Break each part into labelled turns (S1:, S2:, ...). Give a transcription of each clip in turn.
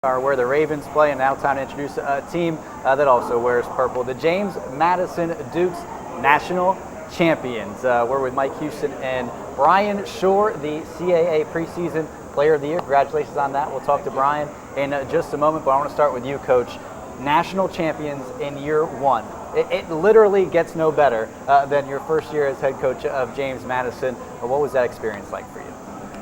S1: are where the Ravens play, and now time to introduce a team that also wears purple. The James Madison Dukes National Champions. We're with Mike Houston and Bryan Schor, the CAA preseason player of the year. Congratulations on that. We'll talk to Bryan in just a moment, but I want to start with you, Coach. National champions in year one. It literally gets no better than your first year as head coach of James Madison. What was that experience like for you?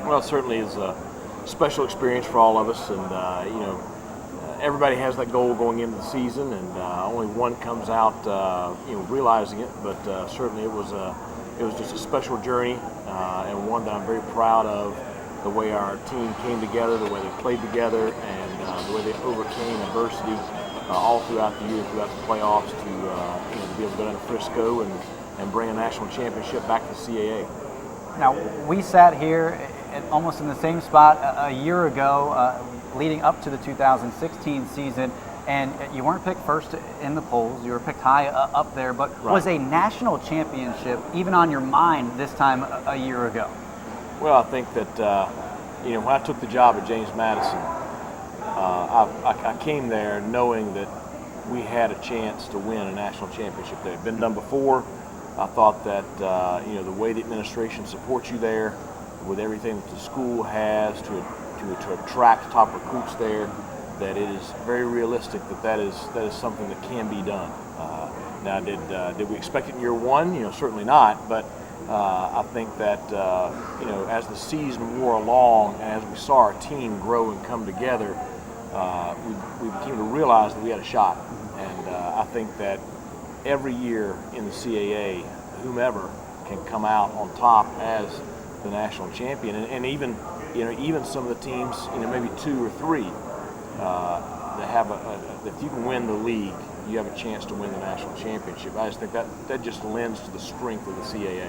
S2: Well, it certainly is a special experience for all of us, and everybody has that goal going into the season, and only one comes out, realizing it. But certainly it was just a special journey, and one that I'm very proud of. The way our team came together, the way they played together, and the way they overcame adversity all throughout the year, throughout the playoffs, to be able to go down to Frisco and bring a national championship back to the CAA.
S1: Now, we sat here almost in the same spot a year ago, leading up to the 2016 season, and you weren't picked first in the polls. You were picked high up there, but
S2: Right.
S1: Was a national championship even on your mind this time a year ago?
S2: Well, I think that when I took the job at James Madison, I came there knowing that we had a chance to win a national championship. That had been done before. I thought that the way the administration supports you there, with everything that the school has to attract top recruits there, that it is very realistic that is something that can be done. Now, did we expect it in year one? Certainly not. But I think that as the season wore along and as we saw our team grow and come together, we came to realize that we had a shot. And I think that every year in the CAA, whomever can come out on top as the national champion, and even some of the teams, maybe two or three, that have if you can win the league, you have a chance to win the national championship. I just think that just lends to the strength of the CAA.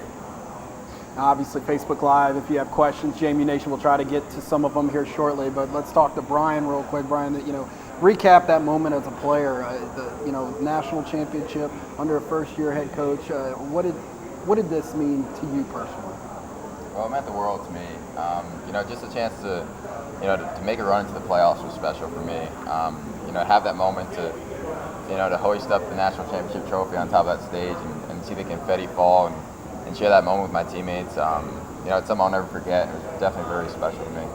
S3: Obviously, Facebook Live, if you have questions, JMU Nation will try to get to some of them here shortly, but let's talk to Bryan real quick. Bryan, recap that moment as a player, the national championship under a first-year head coach. What did this mean to you personally?
S4: Well, it meant the world to me. Just a chance to make a run into the playoffs was special for me. Have that moment to hoist up the national championship trophy on top of that stage and see the confetti fall and share that moment with my teammates. It's something I'll never forget. It was definitely very special to me.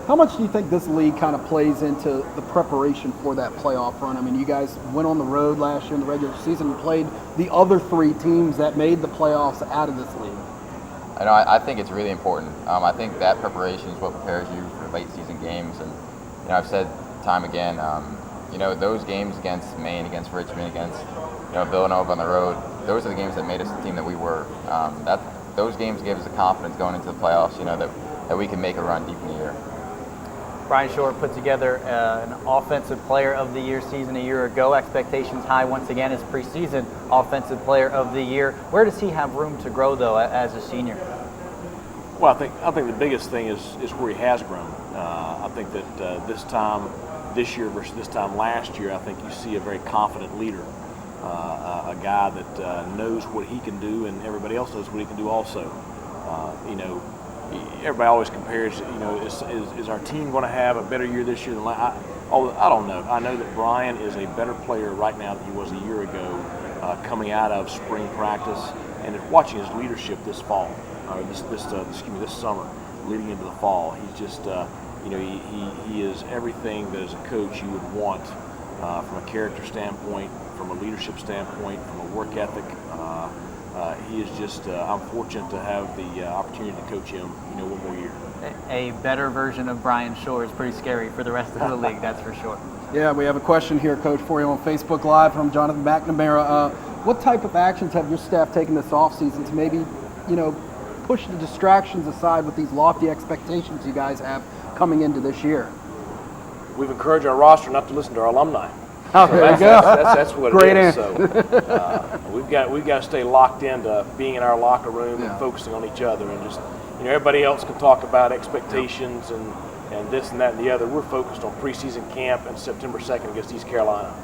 S3: How much do you think this league kind of plays into the preparation for that playoff run? I mean, you guys went on the road last year in the regular season and played the other three teams that made the playoffs out of this league.
S4: I think it's really important. I think that preparation is what prepares you for late season games. And I've said time again, those games against Maine, against Richmond, against Villanova on the road, those are the games that made us the team that we were. Those games gave us the confidence going into the playoffs. That we can make a run deep in the year.
S1: Bryan Schor put together an Offensive Player of the Year season a year ago. Expectations high once again as preseason Offensive Player of the Year. Where does he have room to grow, though, as a senior?
S2: Well, I think the biggest thing is where he has grown. I think that this year versus this time last year, I think you see a very confident leader, a guy that knows what he can do, and everybody else knows what he can do also. Everybody always compares, is our team going to have a better year this year than last? I don't know. I know that Bryan is a better player right now than he was a year ago, coming out of spring practice, and watching his leadership this fall, or this summer, leading into the fall. He's just, he is everything that as a coach you would want from a character standpoint, from a leadership standpoint, from a work ethic. He is just, I'm fortunate to have the opportunity to coach him, one more year.
S1: A better version of Bryan Schor is pretty scary for the rest of the league, that's for sure.
S3: Yeah, we have a question here, Coach, for you on Facebook Live from Jonathan McNamara. What type of actions have your staff taken this offseason to maybe, push the distractions aside with these lofty expectations you guys have coming into this year?
S2: We've encouraged our roster not to listen to our alumni.
S3: Oh, so there you go.
S2: That's what
S3: Great
S2: it is.
S3: answer.
S2: So we've got to stay locked into being in our locker room and focusing on each other, and just everybody else can talk about expectations and this and that and the other. We're focused on preseason camp and September 2nd against East Carolina.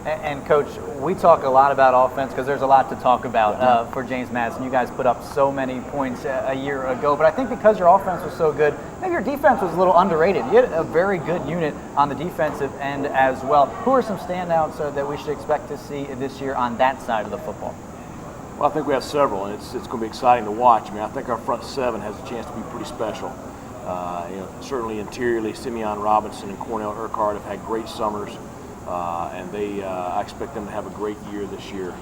S1: And Coach, we talk a lot about offense because there's a lot to talk about for James Madison. You guys put up so many points a year ago, but I think because your offense was so good, maybe your defense was a little underrated. You had a very good unit on the defensive end as well. Who are some standouts that we should expect to see this year on that side of the football?
S2: Well, I think we have several, and it's going to be exciting to watch. I mean, I think our front seven has a chance to be pretty special. Certainly interiorly, Simeon Robinson and Cornell Urquhart have had great summers, and I expect them to have a great year this year.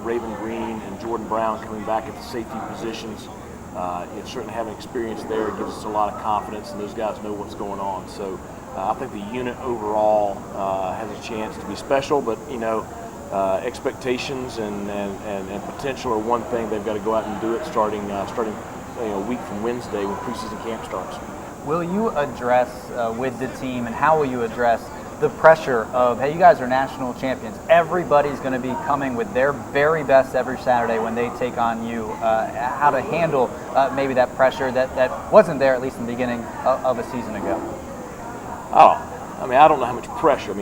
S2: Raven Green and Jordan Brown coming back at the safety positions. Certainly having experience there gives us a lot of confidence, and those guys know what's going on. So I think the unit overall has a chance to be special, but expectations and potential are one thing. They've got to go out and do it starting a week from Wednesday when preseason camp starts.
S1: Will you address with the team, and how will you address the pressure of, hey, you guys are national champions. Everybody's going to be coming with their very best every Saturday when they take on you. How to handle maybe that pressure that wasn't there, at least in the beginning of a season ago?
S2: I don't know how much pressure.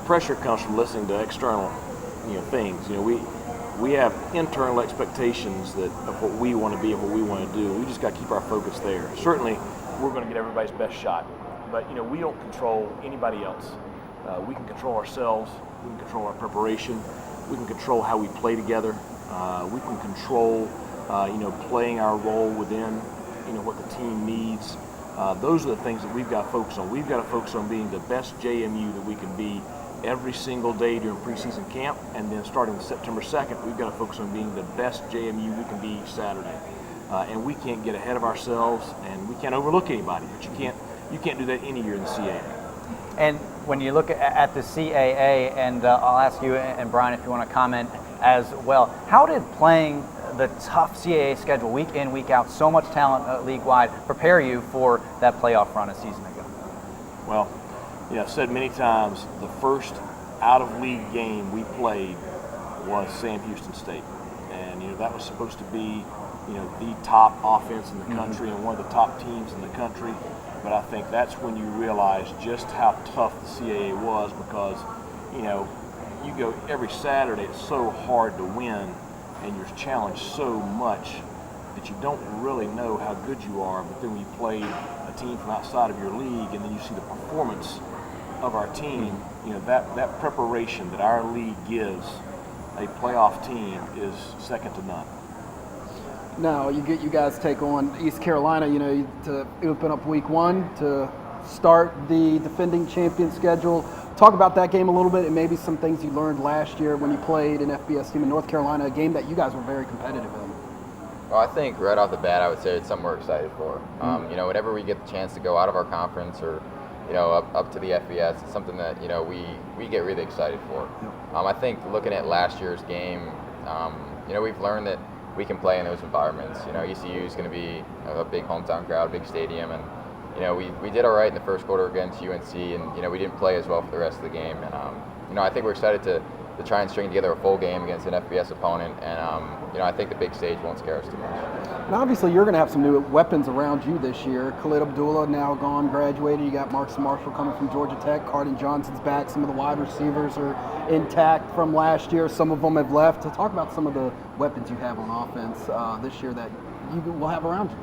S2: Pressure comes from listening to external, things. We have internal expectations of what we want to be and what we want to do. We just got to keep our focus there. Certainly, we're going to get everybody's best shot, but we don't control anybody else. We can control ourselves. We can control our preparation. We can control how we play together. We can control, playing our role within, what the team needs. Those are the things that we've got to focus on. We've got to focus on being the best JMU that we can be every single day during preseason camp, and then starting September 2nd, we've got to focus on being the best JMU we can be each Saturday. And we can't get ahead of ourselves, and we can't overlook anybody, but you can't do that any year in the CAA.
S1: And when you look at the CAA, and I'll ask you and Bryan if you want to comment as well, how did playing the tough CAA schedule week in, week out, so much talent league-wide, prepare you for that playoff run a season ago?
S2: Well, I've said many times, the first out-of-league game we played was Sam Houston State. And, that was supposed to be, the top offense in the country and one of the top teams in the country. But I think that's when you realize just how tough the CAA was, because, you go every Saturday, it's so hard to win, and you're challenged so much that you don't really know how good you are. But then when you play a team from outside of your league, and then you see the performance of our team, that preparation that our league gives a playoff team is second to none.
S3: Now you guys take on East Carolina, to open up week one to start the defending champion schedule. Talk about that game a little bit, and maybe some things you learned last year when you played an FBS team in North Carolina, a game that you guys were very competitive in.
S4: Well, I think right off the bat, I would say it's something we're excited for. Whenever we get the chance to go out of our conference or up to the FBS, it's something that we get really excited for. I think looking at last year's game, we've learned that we can play in those environments. ECU is going to be a big hometown crowd, big stadium, and we did all right in the first quarter against UNC, and we didn't play as well for the rest of the game. And I think we're excited to try and string together a full game against an FBS opponent, and I think the big stage won't scare us too much.
S3: And obviously, you're going to have some new weapons around you this year. Khalid Abdullah now gone, graduated. You got Marcus Marshall coming from Georgia Tech. Carden Johnson's back. Some of the wide receivers are intact from last year. Some of them have left. To talk about some of the weapons you have on offense this year that you will have around you.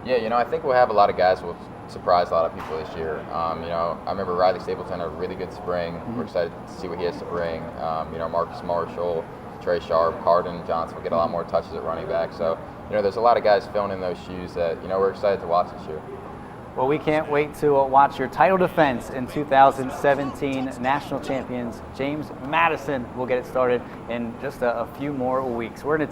S4: Yeah, I think we'll have a lot of guys who will surprise a lot of people this year. I remember Riley Stapleton had a really good spring. We're excited to see what he has to bring. Marcus Marshall, Trey Sharp, Carden Johnson will get a lot more touches at running back. So, there's a lot of guys filling in those shoes that, we're excited to watch this year.
S1: Well, we can't wait to watch your title defense in 2017. National champions James Madison will get it started in just a few more weeks. We're going to